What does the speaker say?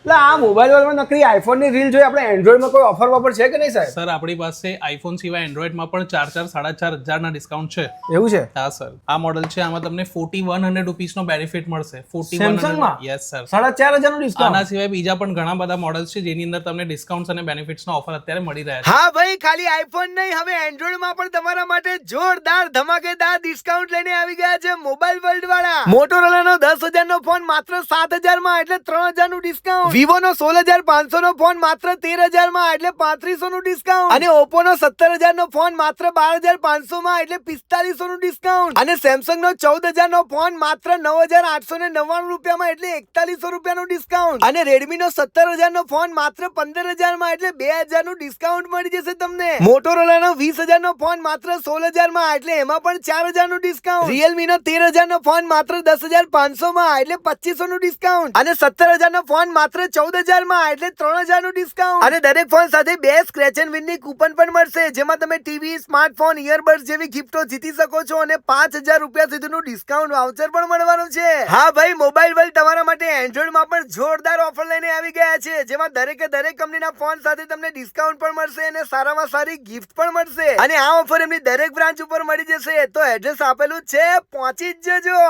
એટલે આ મોબાઈલ વર્લ્ડમાં નકરી આઈફોન ની રીલ જોઈ આપણે એન્ડ્રોઈડમાં કોઈ ઓફર વોફર છે કે નહીં સાહેબ? સર આપણી પાસે આઈફોન સિવાય એન્ડ્રોઈડમાં પણ 4,000-4,500 ના ડિસ્કાઉન્ટ છે. એવું છે? હા સર, આ મોડલ છે, આમાં તમને 4100 રૂપીસનો બેનિફિટ મળશે. સેમસંગમાં? Yes sir. 4,500 નું ડિસ્કાઉન્ટ? આના સિવાય બીજા પણ ઘણા બધા મોડલ્સ છે જેની અંદર તમને ડિસ્કાઉન્ટ્સ અને બેનિફિટ્સનો ઓફર અત્યારે મળી રહ્યા છે. હા ભાઈ, ખાલી આઈફોન નહીં, હવે એન્ડ્રોઈડમાં પણ તમારા માટે જોરદાર ધમાકેદાર ડિસ્કાઉન્ટ લઈને આવી ગયા છે મોબાઈલ વર્લ્ડ વાળા. મોટોરોલાનો 10,000 નો ફોન માત્ર 7,000 માં એટલે 3,000 નું ડિસ્કાઉન્ટ. વિવોનો 16,500 નો ફોન માત્ર 13,000 માં એટલે 3,500 નું ડિસ્કાઉન્ટ. અને ઓપ્પોનો 17,000 નો ફોન માત્ર 12,500 માં એટલે 4,500 નું ડિસ્કાઉન્ટ. અને સેમસંગનો 14,000 નો ફોન માત્ર 9,899 રૂપિયામાં એટલે 4,100 રૂપિયાનું ડિસ્કાઉન્ટ. અને રેડમીનો 17,000 નો ફોન માત્ર 15,000 માં એટલે 2,000 નું ડિસ્કાઉન્ટ મળી જશે તમને. મોટોરોલાનો 20,000 નો ફોન માત્ર 16,000 માં એટલે એમાં પણ 4,000 નું ડિસ્કાઉન્ટ. રિયલમીનો 13,000 નો ફોન માત્ર 10,500 માં એટલે 2,500 નું ડિસ્કાઉન્ટ. અને 17,000 નો ફોન માત્ર 14,000 માં એટલે 3,000 નું ડિસ્કાઉન્ટ. અને દરેક ફોન સાથે 2 સ્ક્રેચ એન્ડ વિન ની કૂપન પણ મળશે, જેમાં તમે ટીવી, સ્માર્ટફોન, ઇયરબડ્સ જેવી ગિફ્ટો જીતી શકો છો અને 5,000 રૂપિયા સુધીનું ડિસ્કાઉન્ટ વાઉચર પણ મળવાનું છે. હા ભાઈ, મોબાઈલ વર્લ્ડ તમારા માટે એન્ડ્રોઈડમાં પણ જોરદાર ઓફર લઈને આવી ગયા છે, જેમાં દરેકે દરેક કંપનીના ફોન સાથે તમને ડિસ્કાઉન્ટ પણ મળશે અને સારામાં સારી ગિફ્ટ પણ મળશે. અને આ ઓફર એમની દરેક બ્રાન્ચ ઉપર મળી જશે. તો એડ્રેસ આપેલું જ છે, પહોંચી જ જજો.